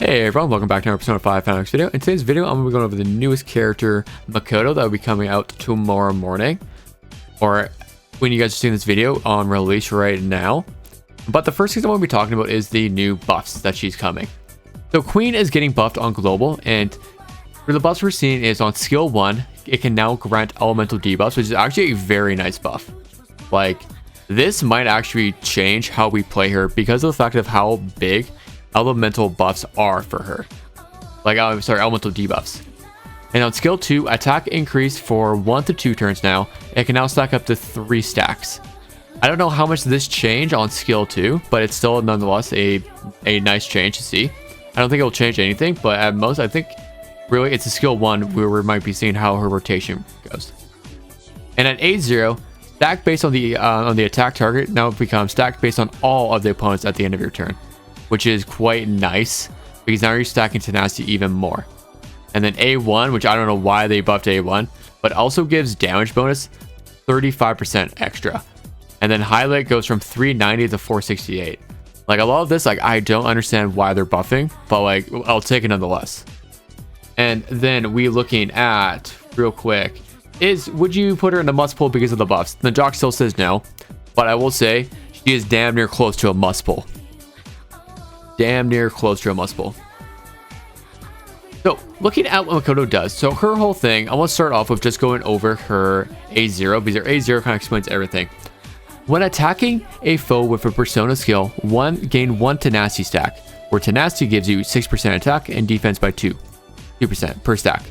Hey everyone, welcome back to our Persona 5 Phantom X video. In today's video, I'm going to be going over the newest character, Makoto, that will be coming out tomorrow morning. Or when you guys are seeing this video on release right now. But the first thing I want to be talking about is the new buffs that she's coming. So Queen is getting buffed on Global, and for the buffs we're seeing is on Skill 1, it can now grant elemental debuffs, which is actually a very nice buff. Like, this might actually change how we play her because of the fact of how big elemental buffs are for her. Like, elemental debuffs. And on skill 2, attack increase for 1 to 2 turns now. It can now stack up to 3 stacks. I don't know how much this change on skill 2, but it's still nonetheless a nice change to see. I don't think it will change anything, but at most, I think really it's a skill 1 where we might be seeing how her rotation goes. And at A0, stack based on the attack target now becomes stacked based on all of the opponents at the end of your turn, which is quite nice because now you're stacking tenacity even more. And then A1, which I don't know why they buffed A1, but also gives damage bonus 35% extra. And then highlight goes from 390 to 468. Like, a lot of this, like, I don't understand why they're buffing, but like, I'll take it nonetheless. And then we looking at real quick is, would you put her in the must pull because of the buffs? The doc still says no, but I will say she is damn near close to a must pull. Damn near close to a must pull. So looking at what Makoto does, so her whole thing, I want to start off with just going over her A0 because her A0 kind of explains everything. When attacking a foe with a Persona skill, gain 1 tenacity stack, where tenacity gives you 6% attack and defense by 2% per stack.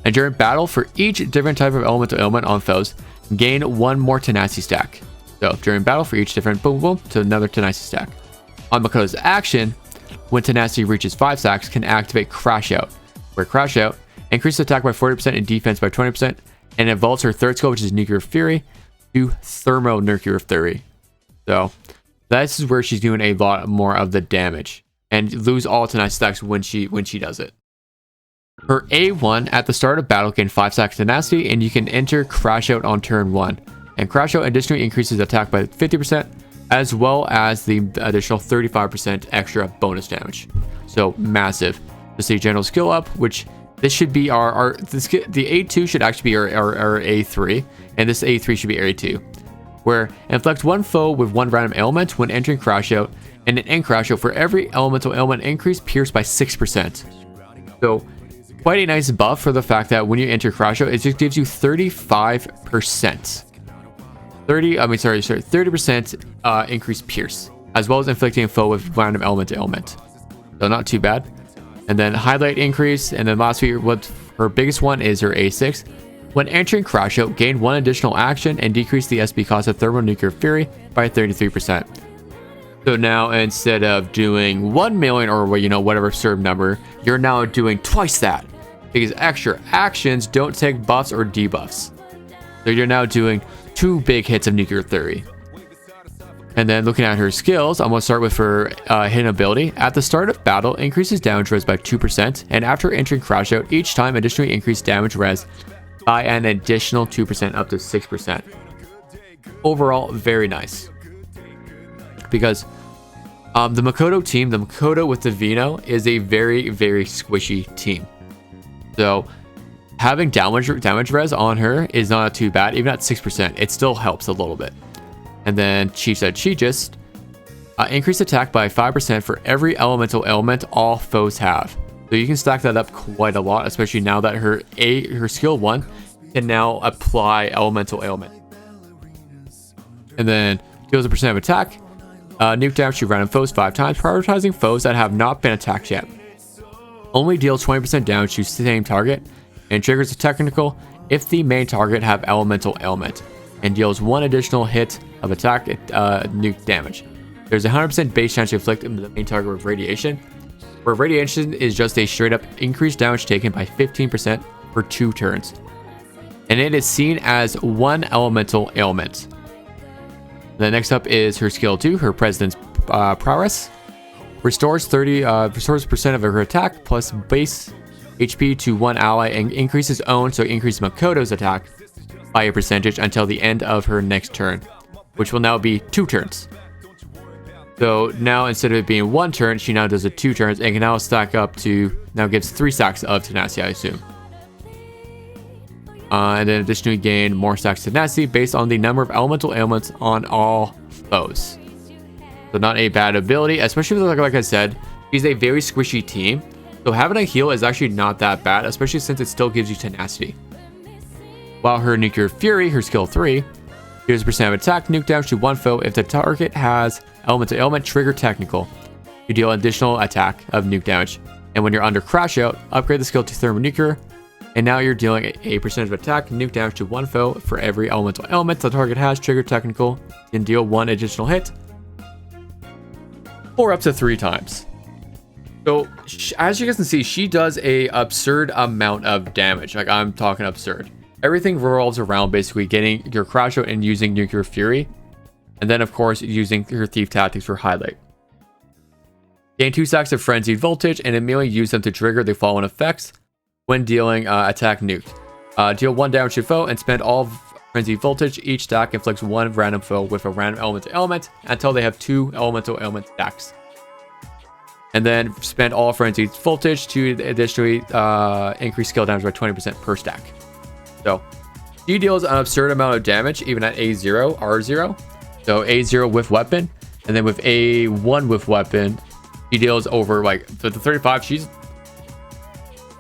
And during battle, for each different type of elemental ailment on foes, gain 1 more tenacity stack. So during battle, for each different boom boom to another tenacity stack. On Makoto's action, when tenacity reaches 5 stacks, can activate Crash Out, where Crash Out increases attack by 40% and defense by 20%, and evolves her third skill, which is Nuclear Fury, to Thermo Nuclear Fury. So this is where she's doing a lot more of the damage and lose all tenacity stacks when she does it. Her A1 at the start of battle gain 5 stacks tenacity, and you can enter Crash Out on turn 1. And Crash Out additionally increases attack by 50%, as well as the additional 35% extra bonus damage. So massive. This is a general skill up, which this should be the A2 should actually be our A3, and this A3 should be A2, where inflict 1 foe with 1 random ailment when entering Crash Out, and an end Crash Out for every elemental ailment increase pierced by 6%. So quite a nice buff for the fact that when you enter Crash Out, it just gives you 35%. 30% increased pierce, as well as inflicting a foe with random element to ailment. So not too bad. And then highlight increase, and then lastly, what her biggest one is her A6. When entering Crash Out, gain 1 additional action and decrease the SP cost of Thermonuclear Fury by 33%. So now instead of doing 1 million or whatever absurd number, you're now doing twice that, because extra actions don't take buffs or debuffs. So you're now doing 2 big hits of Nuclear Fury. And then looking at her skills, I'm going to start with her hidden ability. At the start of battle, increases damage res by 2%, and after entering Crash Out, each time additionally increase damage res by an additional 2% up to 6%. Overall, very nice. Because the Makoto team, the Makoto with the Vino, is a very, very squishy team. So having damage res on her is not too bad. Even at 6%, it still helps a little bit. And then she said she just increased attack by 5% for every elemental ailment all foes have. So you can stack that up quite a lot, especially now that her skill 1 can now apply elemental ailment. And then deals a percent of attack, nuke damage to random foes 5 times, prioritizing foes that have not been attacked yet. Only deals 20% damage to the same target, and triggers a technical if the main target have elemental ailment, and deals 1 additional hit of attack nuke damage. There's a 100% base chance to inflict the main target with radiation, where radiation is just a straight up increased damage taken by 15% for 2 turns. And it is seen as 1 elemental ailment. The next up is her skill 2, her President's Prowess. Restores percent of her attack plus base HP to 1 ally and increases own, so increase Makoto's attack by a percentage until the end of her next turn, which will now be 2 turns. So now instead of it being 1 turn, she now does it 2 turns and can now stack up to, now gives 3 stacks of tenacity, I assume. And then additionally gain more stacks of tenacity based on the number of elemental ailments on all foes. So not a bad ability, especially with, like I said, she's a very squishy team. So having a heal is actually not that bad, especially since it still gives you tenacity. While her Nuclear Fury, her skill 3, here's a percent of attack, nuke damage to 1 foe if the target has element to ailment trigger technical. You deal additional attack of nuke damage. And when you're under crash out, upgrade the skill to thermonuclear. And now you're dealing a percentage of attack, nuke damage to 1 foe for every elemental ailment the target has trigger technical. You can deal 1 additional hit, or up to 3 times. So as you guys can see, she does a absurd amount of damage. Like, I'm talking absurd. Everything revolves around basically getting your crash out and using Nuclear Fury. And then of course using her thief tactics for highlight. Gain 2 stacks of frenzied voltage and immediately use them to trigger the following effects when dealing attack nuked. Deal 1 damage to foe and spend all frenzied voltage. Each stack inflicts 1 random foe with a random elemental ailment until they have 2 elemental ailment stacks. And then spend all frenzied voltage to additionally increase skill damage by 20% per stack. So she deals an absurd amount of damage even at A0, R0. So A0 with weapon, and then with A1 with weapon, she deals over like the 35.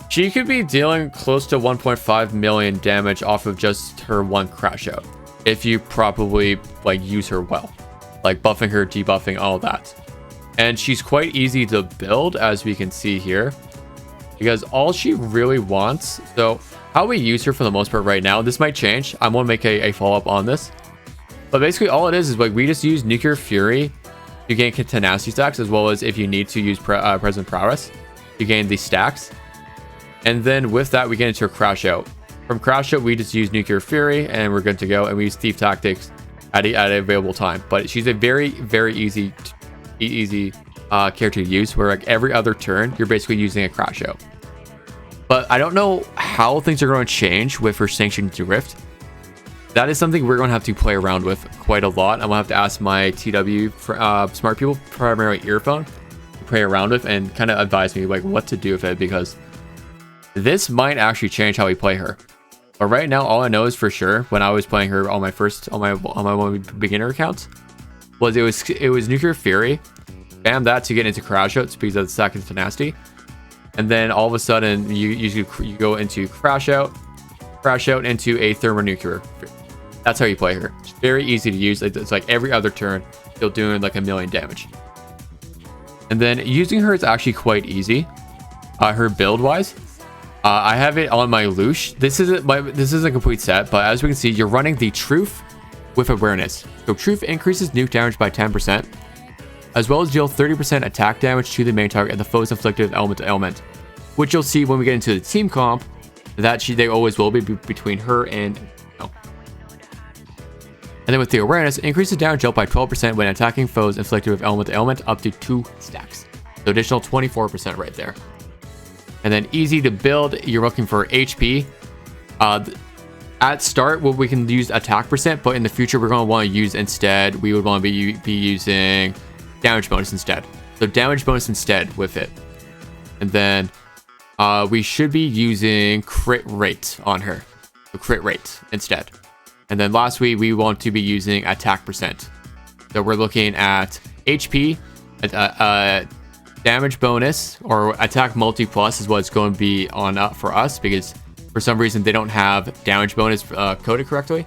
She could be dealing close to 1.5 million damage off of just her 1 crash out if you probably like use her well, like buffing her, debuffing, all that. And she's quite easy to build, as we can see here, because all she really wants. So how we use her for the most part right now, this might change. I'm gonna make a follow-up on this, but basically all it is like we just use Nuclear Fury to gain tenacity stacks, as well as if you need to use present prowess to gain these stacks. And then with that we get into a crash out. From crash out we just use Nuclear Fury and we're good to go, and we use thief tactics at an available time. But she's a very easy character to use, where like every other turn you're basically using a crash out. But I don't know how things are going to change with her sanctioned drift. That is something we're going to have to play around with quite a lot. I'm going to have to ask my TW smart people, primarily earphone, to play around with and kind of advise me like what to do with it, because this might actually change how we play her. But right now all I know is for sure when I was playing her on my one beginner account was it was Nuclear Fury, spam that to get into crash out because of the second tenacity. And then all of a sudden you go into crash out into a thermonuclear. That's how you play her. It's very easy to use. It's like every other turn you're doing like 1 million damage. And then using her is actually quite easy. Her build wise, I have it on my Lush. This isn't a complete set, but as we can see, you're running the Truth with awareness. So Truth increases nuke damage by 10%. As well as deal 30% attack damage to the main target and the foe's inflicted element to ailment, which you'll see when we get into the team comp that they always will be between her and And then with the awareness, increases damage dealt by 12% when attacking foes inflicted with element to ailment up to 2 stacks. So additional 24% right there. And then easy to build, you're looking for HP. At start, well, we can use attack percent, but in the future we're going to want to use instead. We would want to be using damage bonus instead. So damage bonus instead with it. And then we should be using crit rate on her. So crit rate instead. And then lastly, we want to be using attack percent. So we're looking at HP, damage bonus, or attack multi plus is what's going to be on for us, because for some reason they don't have damage bonus coded correctly.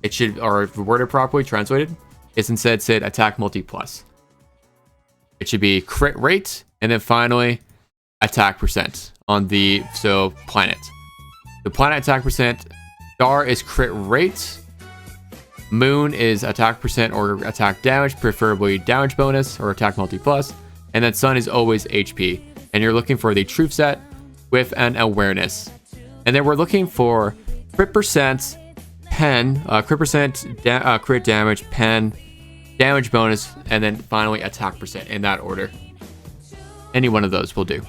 It should, or worded properly, translated. It's instead said attack multi plus. It should be crit rate, and then finally attack percent on the planet. The planet attack percent, star is crit rate, moon is attack percent or attack damage, preferably damage bonus or attack multi plus, and then sun is always HP. And you're looking for the truth set with an awareness. And then we're looking for crit percent, pen, crit percent, crit damage, pen, damage bonus, and then finally attack percent in that order. Any one of those will do.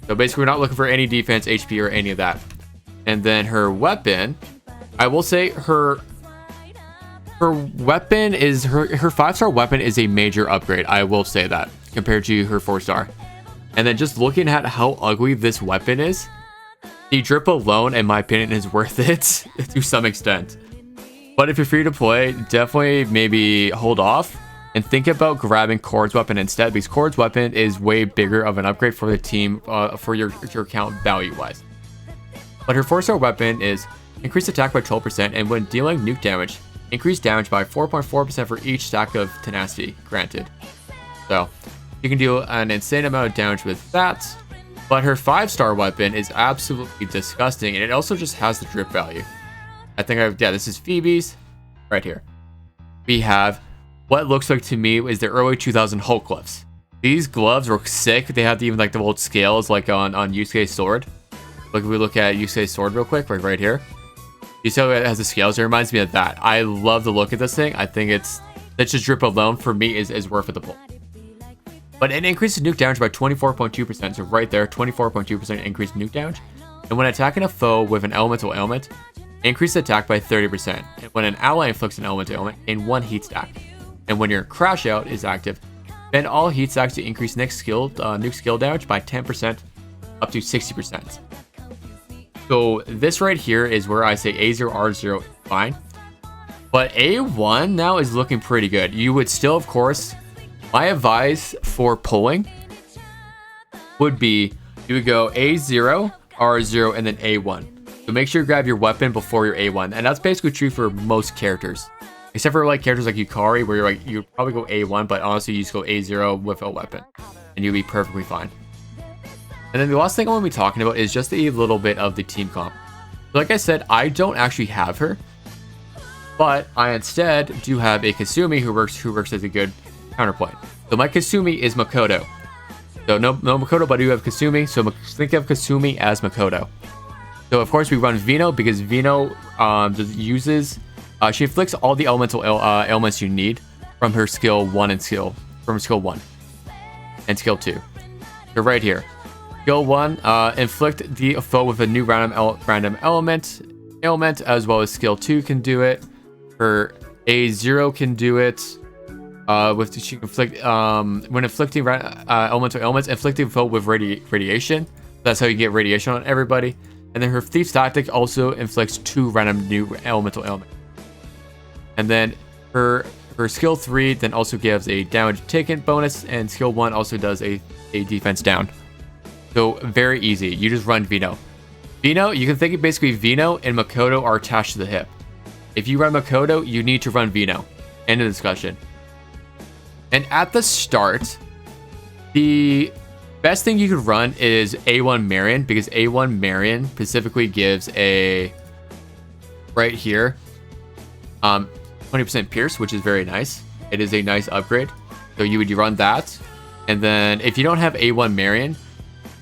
So basically we're not looking for any defense, HP, or any of that. And then her weapon, I will say her her weapon is her 5-star weapon is a major upgrade. I will say that compared to her 4-star. And then just looking at how ugly this weapon is, the drip alone, in my opinion, is worth it to some extent. But if you're free to play, definitely maybe hold off and think about grabbing Cord's weapon instead, because Cord's weapon is way bigger of an upgrade for the team, for your account value wise. But her 4-star weapon is increased attack by 12%, and when dealing nuke damage, increased damage by 4.4% for each stack of tenacity granted. So you can deal an insane amount of damage with that. But her 5-star weapon is absolutely disgusting, and it also just has the drip value. This is Phoebe's right here. We have what looks like to me is the early 2000 Hulk gloves. These gloves were sick. They have even like the old scales like on Yusuke's sword. Like if we look at Yusuke's sword real quick, right here. You see how it has the scales? It reminds me of that. I love the look of this thing. I think that's just drip alone for me is worth it to pull. But it increases nuke damage by 24.2%. So right there, 24.2% increased nuke damage. And when attacking a foe with an elemental ailment, increase attack by 30%. And when an ally inflicts an elemental ailment, in 1 heat stack. And when your crash out is active, spend all heat stacks to increase nuke skill damage by 10% up to 60%. So this right here is where I say A0, R0 is fine. But A1 now is looking pretty good. You would still, of course, my advice for pulling would be you would go A0, R0, and then A1. So make sure you grab your weapon before your A1. And that's basically true for most characters. Except for like characters like Yukari, where you'd probably go A1, but honestly you just go A0 with a weapon. And you'll be perfectly fine. And then the last thing I want to be talking about is just a little bit of the team comp. So like I said, I don't actually have her. But I instead do have a Kasumi who works as a good counterpoint. So my Kasumi is Makoto. So no Makoto, but I do have Kasumi. So think of Kasumi as Makoto. So of course we run Vino because Vino just uses she inflicts all the elemental ailments you need from her skill 1 and skill 1 and skill 2. So right here. Skill 1, inflict the foe with a new random ailment, as well as skill 2 can do it. Her A0 can do it. She can inflict when inflicting elemental ailments, inflicting foe with radiation. That's how you get radiation on everybody. And then her Thief's Tactic also inflicts 2 random new elemental ailments. And then her skill 3 then also gives a damage taken bonus, and skill 1 also does a defense down. So very easy. You just run Vino. Vino, you can think of basically Vino and Makoto are attached to the hip. If you run Makoto, you need to run Vino. End of discussion. And at the start, the best thing you could run is A1 Marion, because A1 Marion specifically gives a right here 20% pierce, which is very nice. It is a nice upgrade. So you would run that. And then if you don't have A1 Marion,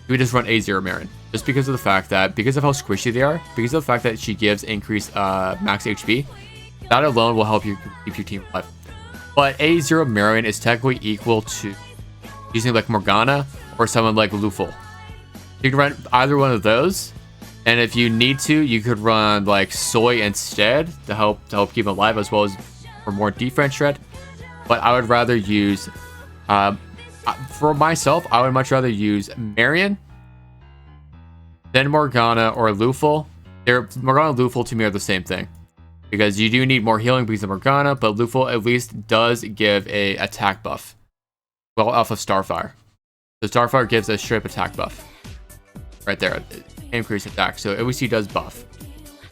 you would just run A0 Marion. Just because of the fact that, because of how squishy they are, because of the fact that she gives increased max HP, that alone will help you keep your team alive. But A0 Marion is technically equal to using like Morgana or someone like Luful. You can run either one of those. And if you need to, you could run like Soy instead to help keep them alive, as well as for more defense shred. But I would rather use, for myself, I would much rather use Marion than Morgana or Luful. Morgana and Luful to me are the same thing, because you do need more healing because of Morgana, but Luful at least does give a attack buff. Well, off of Starfire. So Starfire gives a straight attack buff. Right there. Increased attack. So at least he does buff.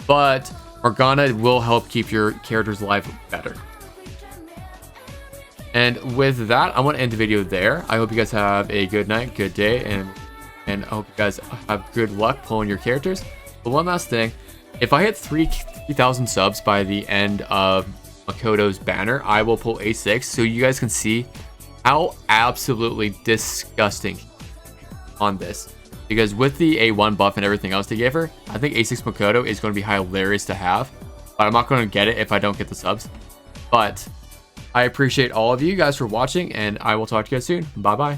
But Morgana will help keep your characters alive better. And with that, I want to end the video there. I hope you guys have a good night, good day, and I hope you guys have good luck pulling your characters. But one last thing, if I hit 3,000 subs by the end of Makoto's banner, I will pull A6 so you guys can see how absolutely disgusting on this. Because with the A1 buff and everything else they gave her, I think A6 Makoto is going to be hilarious to have. But I'm not going to get it if I don't get the subs. But I appreciate all of you guys for watching, and I will talk to you guys soon. Bye-bye.